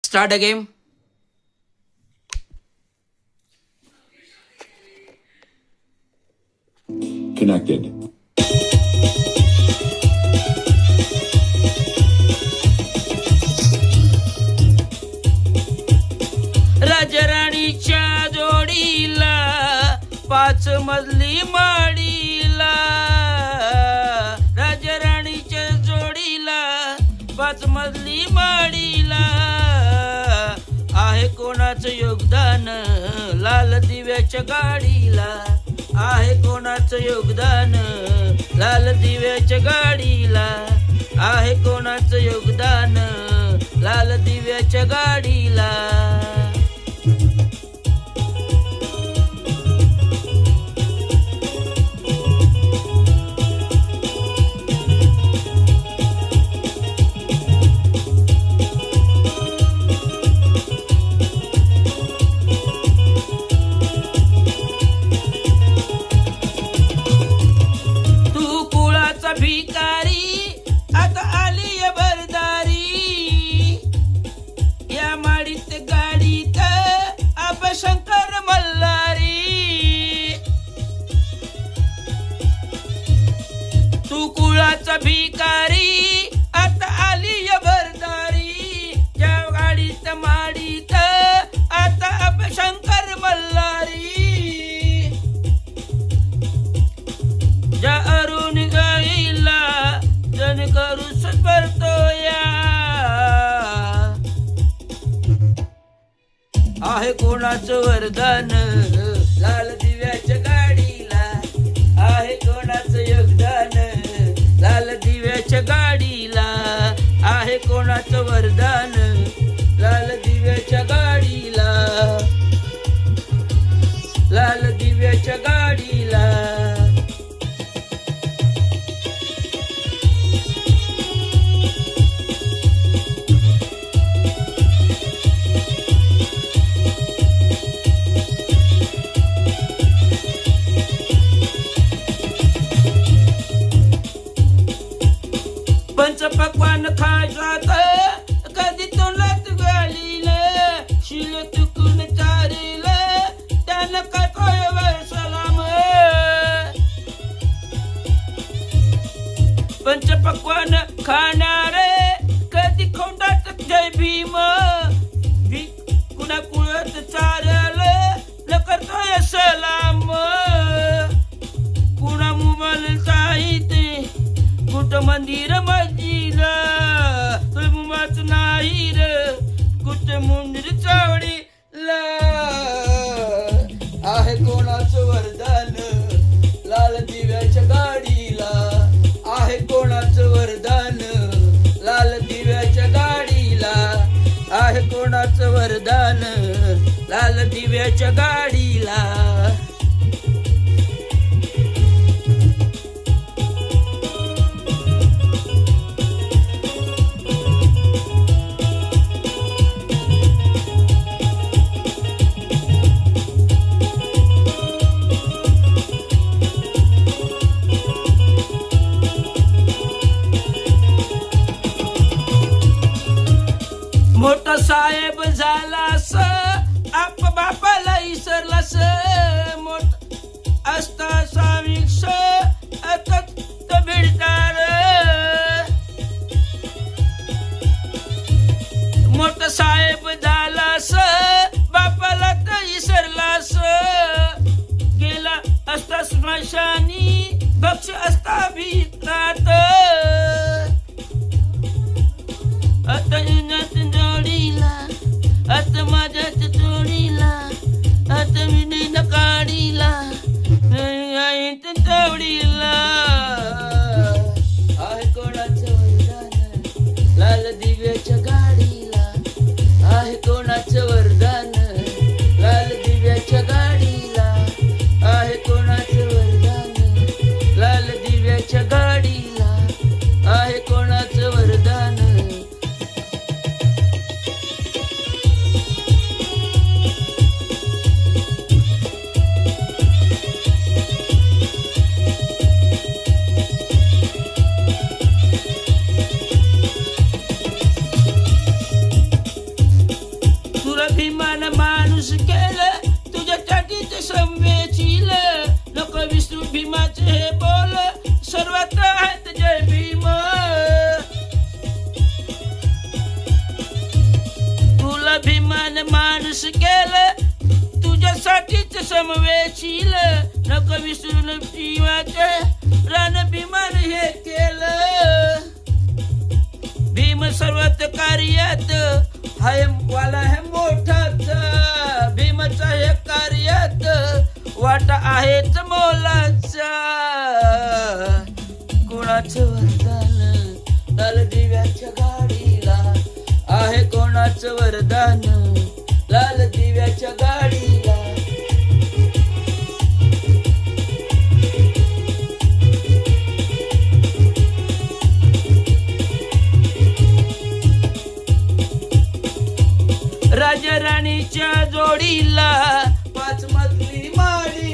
Start the game. Connected. राजराणीच्या जोडीला 5 मजली माडीला, राजराणीच्या जोडीला 5 मजली माडीला, आहे कोणाचं योगदान लाल दिव्याच्या गाडीला, आहे कोणाचं योगदान लाल दिव्याच्या गाडीला, आहे कोणाचं योगदान लाल दिव्याच्या गाडीला. भिकारी आता आली भरदारी, या माडीत गाडीत आबा शंकर मल्हारी. तू कुळाचा भिकारी आता आली भरदारी, या गाडीत माडीत आता आबा शंकर मल्हारी. ज्या अरुण गाईला जन करू सत्परतो या, आहे कोणाचं वरदान लाल दिव्याच्या गाडीला, आहे कोणाचं योगदान लाल दिव्याच्या गाडीला, आहे कोणाचं वरदान लाल दिव्याच्या गाडीला, लाल दिव्याच्या गाडीला. पंचपक्वान खायचात कधी तोंडात घालीलं, शिल तुकून चारीलं त्यानं काय वर सलाम. पंचपक्वान खाणारे कधी खोंडात जय भीम, कुणा कुळत चारलं न करतोय सलाम. कुणा मोबाईल साहित्य कुठं मंदिर मस्जिद मुमाच नाही र, कुठं मुंडीर चावडीला, आहे कोणाचं वरदान लाल दिव्याच्या गाडीला, आहे कोणाचं वरदान लाल दिव्याच्या गाडीला, आहे कोणाचं वरदान लाल दिव्याच्या गाडीला. मोठा साहेब झालास आप बापाला इसरलास, मोठा असता सामिक्ष अतत भिडतार. मोठा साहेब झालास बापाला तर इसरलास, गेला असता स्मशानी भक्ष असता भीतात. आता जोडीला आता माझ्याच जोडीला, आता मी नाही काढीला जोडीला, आहे कोणाचं वरदान लाल दिव्याच्या गाडीला, केलं तुझ्यासाठीच संवेशील नको विसरू भीमाचे हे बोल सर्वत्र आहेत जय भीम तुला भीमान माणूस केलं तुझ्यासाठीच समवेशील नको विसरून भीमाचे रण भीमान हे केलं भीम सर्वात कार्यात हाय वाला है मोठाच भीमचा हे कार्यात वाटा आहेच मोलाचा कोणाचं वरदान लाल दिव्याच्या गाडीला आहे कोणाचं वरदान लाल दिव्याच्या गाडीला राजा राणीच्या जोडीला 5 मजली माडी